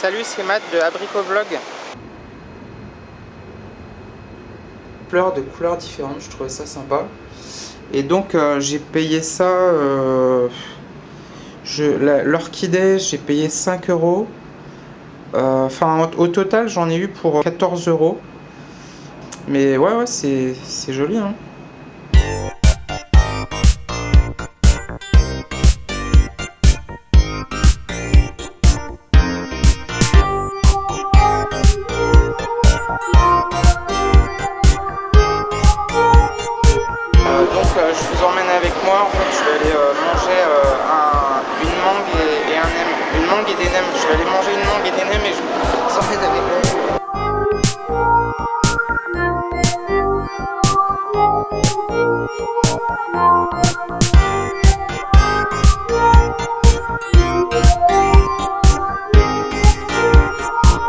Salut, c'est Matt de Abricot Vlog. De couleurs différentes, je trouvais ça sympa. Et donc j'ai payé ça, l'orchidée, j'ai payé 5 euros. Enfin, au total, j'en ai eu pour 14 euros. Mais ouais, c'est joli, hein. Je vous emmène avec moi. En fait, je vais aller manger une mangue et un nem. Une mangue et des nems. Je vais aller manger une mangue et des nems et je vous emmène avec moi.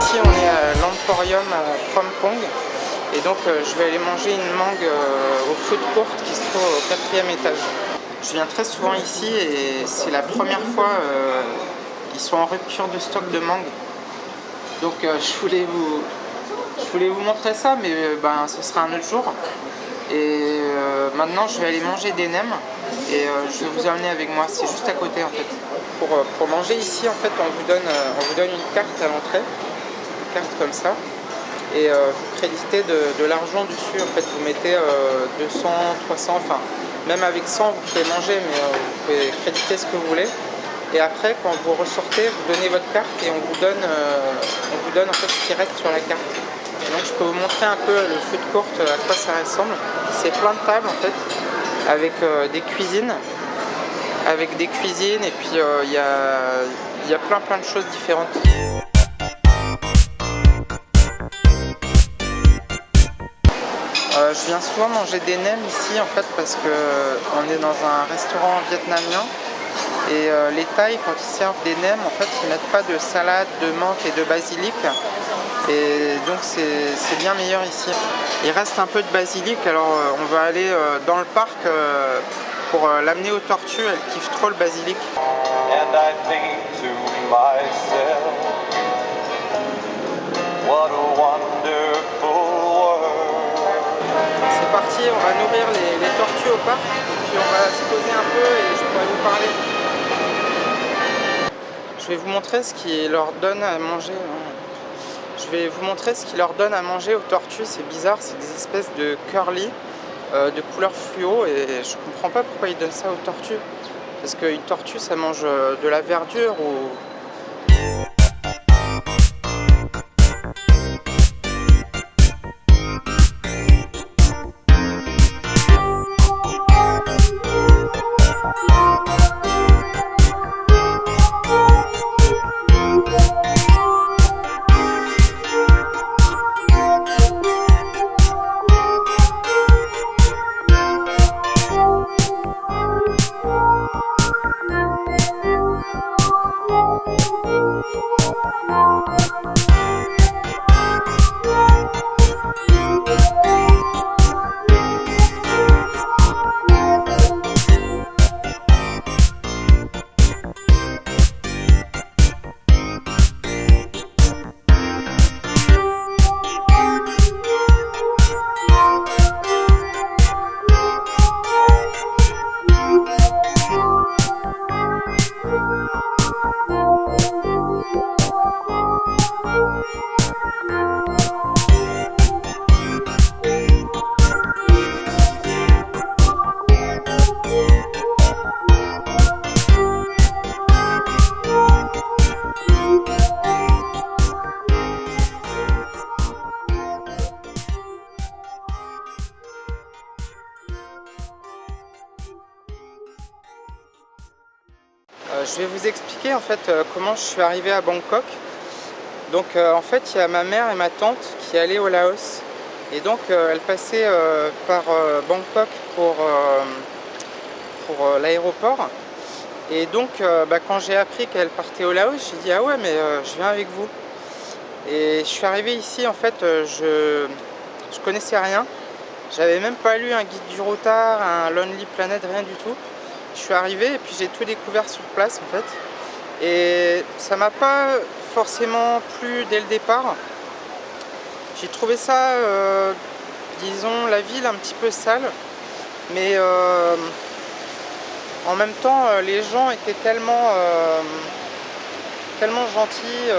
Ici, on est à l'Emporium à Phompong. Et donc je vais aller manger une mangue au food court qui se trouve au 4e étage. Je viens très souvent ici et c'est la première fois qu'ils sont en rupture de stock de mangue. Donc je voulais vous montrer ça, mais ce sera un autre jour. Et maintenant je vais aller manger des nems et je vais vous emmener avec moi. C'est juste à côté en fait. Pour manger ici en fait on vous donne une carte à l'entrée, une carte comme ça. Et vous créditez de l'argent dessus, en fait vous mettez 200, 300, enfin même avec 100 vous pouvez manger, mais vous pouvez créditer ce que vous voulez. Et après quand vous ressortez, vous donnez votre carte et on vous donne en fait ce qui reste sur la carte. Et donc je peux vous montrer un peu le food court, à quoi ça ressemble. C'est plein de tables en fait, avec des cuisines. Et puis il y a plein de choses différentes. Je viens souvent manger des nems ici en fait parce que on est dans un restaurant vietnamien et les Thaïs quand ils servent des nems en fait ils mettent pas de salade, de menthe et de basilic et donc c'est bien meilleur ici. Il reste un peu de basilic, alors on va aller dans le parc pour l'amener aux tortues, elles kiffent trop le basilic. And I think to myself, what a wonderful C'est parti, on va nourrir les tortues au parc, puis on va se poser un peu et je pourrai vous parler. Je vais vous montrer ce qui leur donne à manger. Je vais vous montrer ce qui leur donne à manger aux tortues, c'est bizarre, c'est des espèces de curly de couleur fluo et je comprends pas pourquoi ils donnent ça aux tortues. Parce qu'une tortue ça mange de la verdure ou... Je vais vous expliquer en fait comment je suis arrivé à Bangkok. Donc en fait il y a ma mère et ma tante qui allaient au Laos et donc elles passaient par Bangkok pour l'aéroport et donc quand j'ai appris qu'elles partaient au Laos, j'ai dit ah ouais mais je viens avec vous. Et je suis arrivé ici en fait je connaissais rien, j'avais même pas lu un guide du routard, un Lonely Planet, rien du tout. Je suis arrivé et puis j'ai tout découvert sur place en fait. Et ça m'a pas forcément plu dès le départ. J'ai trouvé ça, disons, la ville un petit peu sale, mais en même temps, les gens étaient tellement gentils.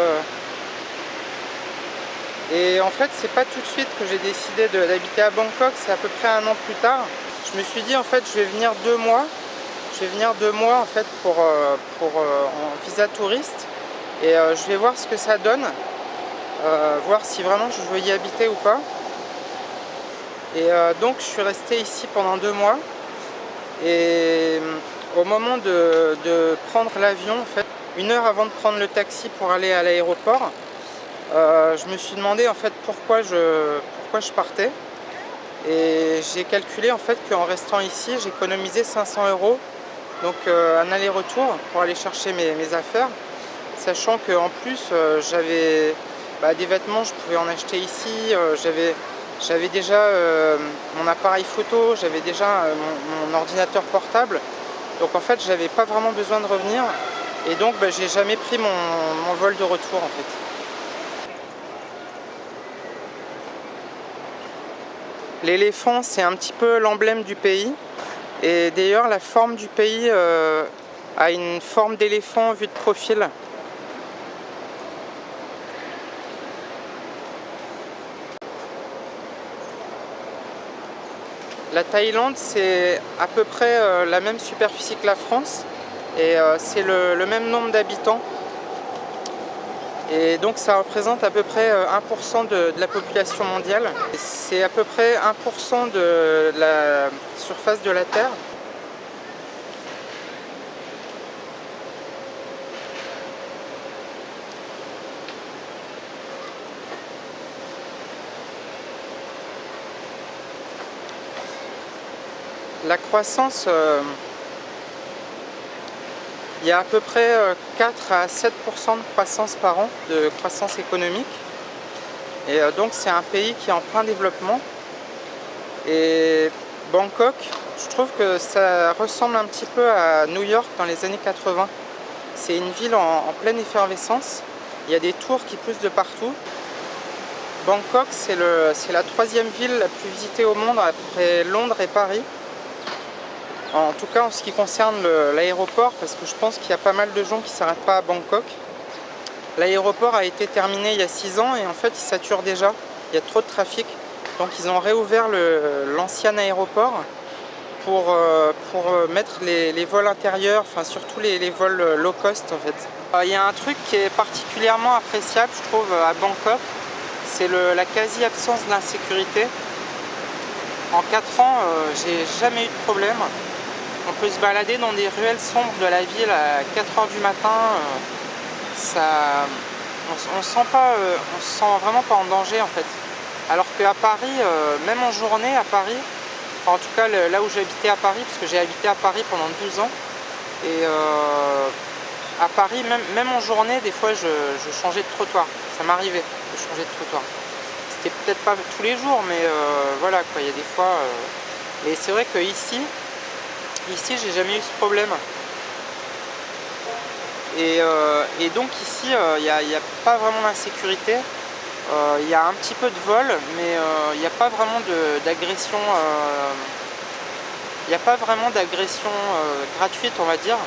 Et en fait, c'est pas tout de suite que j'ai décidé d'habiter à Bangkok, c'est à peu près 1 an plus tard. Je me suis dit, en fait, je vais venir 2 mois. Je vais venir 2 mois en fait en visa touriste, et je vais voir ce que ça donne, voir si vraiment je veux y habiter ou pas. Et donc je suis resté ici pendant 2 mois, et au moment de prendre l'avion, en fait, 1 heure avant de prendre le taxi pour aller à l'aéroport, je me suis demandé en fait pourquoi je partais, et j'ai calculé en fait qu'en restant ici j'économisais 500 €, donc un aller-retour pour aller chercher mes affaires, sachant qu'en plus j'avais des vêtements, je pouvais en acheter ici, j'avais déjà mon appareil photo, j'avais déjà mon ordinateur portable, donc en fait j'avais pas vraiment besoin de revenir, et donc j'ai jamais pris mon vol de retour en fait. L'éléphant, c'est un petit peu l'emblème du pays, et d'ailleurs la forme du pays a une forme d'éléphant vue de profil. La Thaïlande, c'est à peu près la même superficie que la France, et c'est le même nombre d'habitants. Et donc ça représente à peu près 1% de la population mondiale. C'est à peu près 1% de la surface de la Terre. La croissance, il y a à peu près 4 à 7% de croissance par an, de croissance économique. Et donc c'est un pays qui est en plein développement. Et Bangkok, je trouve que ça ressemble un petit peu à New York dans les années 80. C'est une ville en pleine effervescence. Il y a des tours qui poussent de partout. Bangkok, c'est la 3e ville la plus visitée au monde après Londres et Paris. En tout cas en ce qui concerne l'aéroport, parce que je pense qu'il y a pas mal de gens qui ne s'arrêtent pas à Bangkok. L'aéroport a été terminé il y a 6 ans, et en fait il sature déjà, il y a trop de trafic. Donc ils ont réouvert l'ancien aéroport pour mettre les vols intérieurs, enfin surtout les vols low cost en fait. Il y a un truc qui est particulièrement appréciable, je trouve, à Bangkok, c'est la quasi-absence d'insécurité. En 4 ans, j'ai jamais eu de problème. On peut se balader dans des ruelles sombres de la ville à 4 h du matin. On se sent vraiment pas en danger en fait. Alors qu'à Paris, même en journée à Paris, enfin, en tout cas là où j'habitais à Paris, parce que j'ai habité à Paris pendant 12 ans, et à Paris, même en journée, des fois je changeais de trottoir. Ça m'arrivait de changer de trottoir. C'était peut-être pas tous les jours, mais voilà quoi, il y a des fois. Et c'est vrai que ici j'ai jamais eu ce problème. Et donc ici il n'y a pas vraiment d'insécurité. Il y a un petit peu de vol, mais il n'y a pas vraiment d'agression. Il n'y a pas vraiment d'agression gratuite, on va dire.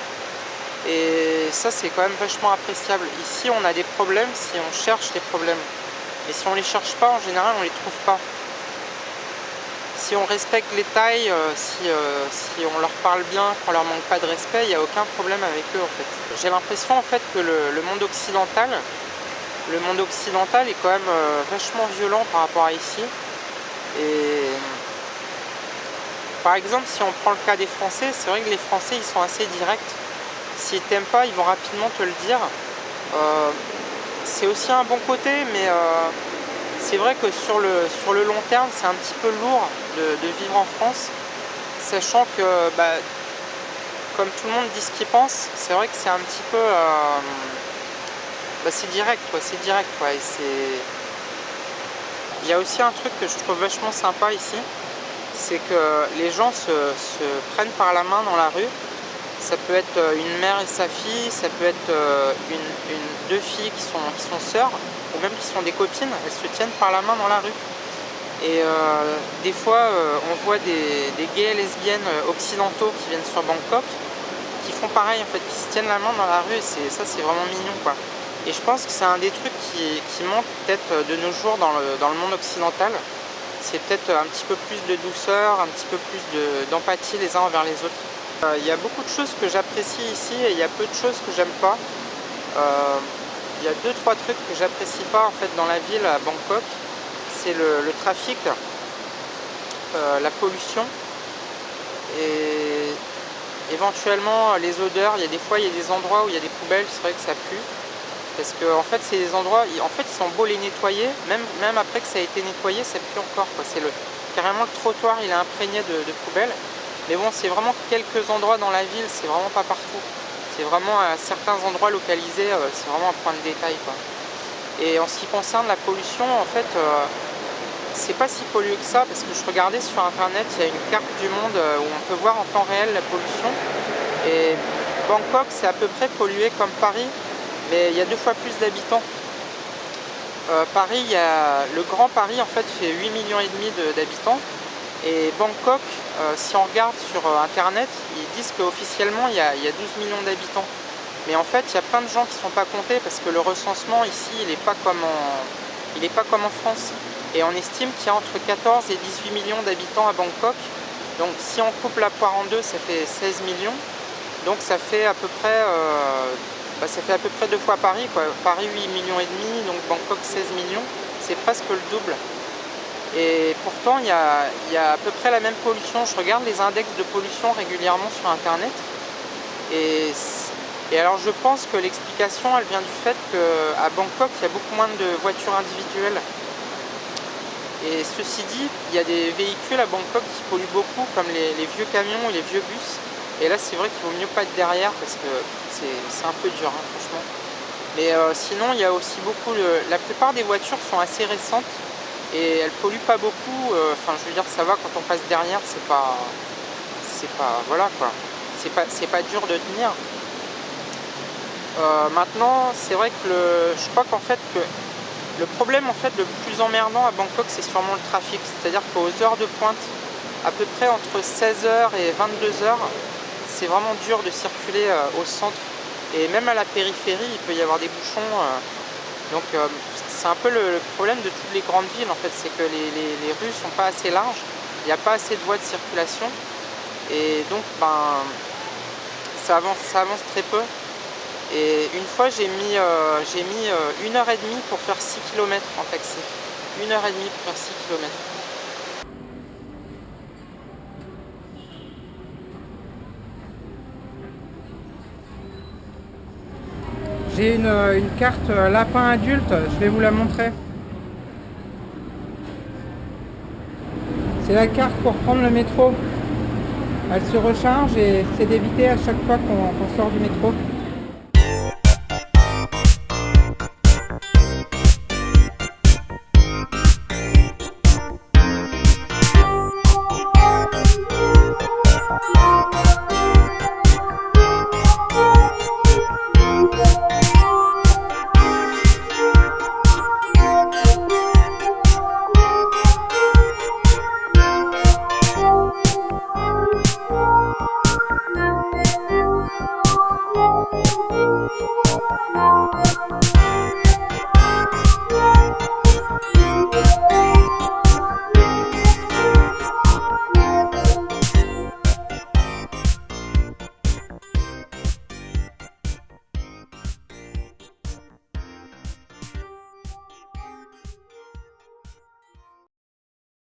Et ça, c'est quand même vachement appréciable. Ici, on a des problèmes si on cherche des problèmes. Et si on les cherche pas, en général, on les trouve pas. Si on respecte les Thaïs, si on leur parle bien, qu'on leur manque pas de respect, il n'y a aucun problème avec eux en fait. J'ai l'impression en fait que le monde occidental est quand même vachement violent par rapport à ici. Et par exemple, si on prend le cas des Français, c'est vrai que les Français ils sont assez directs. S'ils t'aiment pas, ils vont rapidement te le dire. C'est aussi un bon côté, mais c'est vrai que sur le long terme, c'est un petit peu lourd de vivre en France, sachant que comme tout le monde dit ce qu'il pense, c'est vrai que c'est un petit peu c'est direct quoi, et il y a aussi un truc que je trouve vachement sympa ici, c'est que les gens se prennent par la main dans la rue. ça peut être une mère et sa fille, ça peut être deux filles qui sont sœurs, ou même qui sont des copines, elles se tiennent par la main dans la rue. Et des fois, on voit des gays et lesbiennes occidentaux qui viennent sur Bangkok, qui font pareil en fait, qui se tiennent la main dans la rue, et ça c'est vraiment mignon quoi. Et je pense que c'est un des trucs qui manque peut-être de nos jours dans le monde occidental. C'est peut-être un petit peu plus de douceur, un petit peu plus d'empathie les uns envers les autres. Il y a beaucoup de choses que j'apprécie ici et il y a peu de choses que j'aime pas. Il y a 2-3 trucs que j'apprécie pas en fait dans la ville à Bangkok. C'est le trafic, la pollution et éventuellement les odeurs. Il y a des endroits où il y a des poubelles, c'est vrai que ça pue. Parce que en fait c'est des endroits, en fait ils sont beaux les nettoyer, même après que ça a été nettoyé, ça pue encore quoi. Carrément le trottoir il est imprégné de poubelles. Mais bon, c'est vraiment quelques endroits dans la ville, c'est vraiment pas partout. C'est vraiment à certains endroits localisés, c'est vraiment un point de détail quoi. Et en ce qui concerne la pollution, en fait, c'est pas si pollué que ça, parce que je regardais sur internet, il y a une carte du monde où on peut voir en temps réel la pollution. Et Bangkok, c'est à peu près pollué comme Paris, mais il y a 2 fois plus d'habitants. Paris, le Grand Paris en fait fait 8,5 millions d'habitants. Et Bangkok, si on regarde sur internet, ils disent qu'officiellement il y a 12 millions d'habitants. Mais en fait, il y a plein de gens qui ne sont pas comptés parce que le recensement ici, il n'est pas comme en France. Et on estime qu'il y a entre 14 et 18 millions d'habitants à Bangkok. Donc si on coupe la poire en deux, ça fait 16 millions. Donc ça fait à peu près 2 fois Paris, quoi. Paris 8,5 millions, donc Bangkok 16 millions. C'est presque le double. Et pourtant, il y a à peu près la même pollution. Je regarde les index de pollution régulièrement sur internet. Et alors je pense que l'explication elle vient du fait qu'à Bangkok il y a beaucoup moins de voitures individuelles. Et ceci dit, il y a des véhicules à Bangkok qui polluent beaucoup comme les vieux camions ou les vieux bus. Et là c'est vrai qu'il vaut mieux pas être derrière parce que c'est un peu dur hein, franchement. Mais sinon il y a aussi beaucoup, la plupart des voitures sont assez récentes et elles polluent pas beaucoup. Enfin je veux dire ça va quand on passe derrière, c'est pas voilà quoi. C'est pas dur de tenir. Maintenant, c'est vrai que je crois qu'en fait que le problème en fait le plus emmerdant à Bangkok, c'est sûrement le trafic. C'est-à-dire qu'aux heures de pointe, à peu près entre 16h et 22h, c'est vraiment dur de circuler au centre. Et même à la périphérie, il peut y avoir des bouchons. Donc c'est un peu le problème de toutes les grandes villes en fait, c'est que les rues sont pas assez larges, il n'y a pas assez de voies de circulation. Et donc ça avance très peu. Et une fois j'ai mis 1h30 pour faire 6 km en taxi. 1h30 pour faire 6 km. J'ai une carte lapin adulte, je vais vous la montrer. C'est la carte pour prendre le métro. Elle se recharge et c'est d'éviter à chaque fois qu'on sort du métro.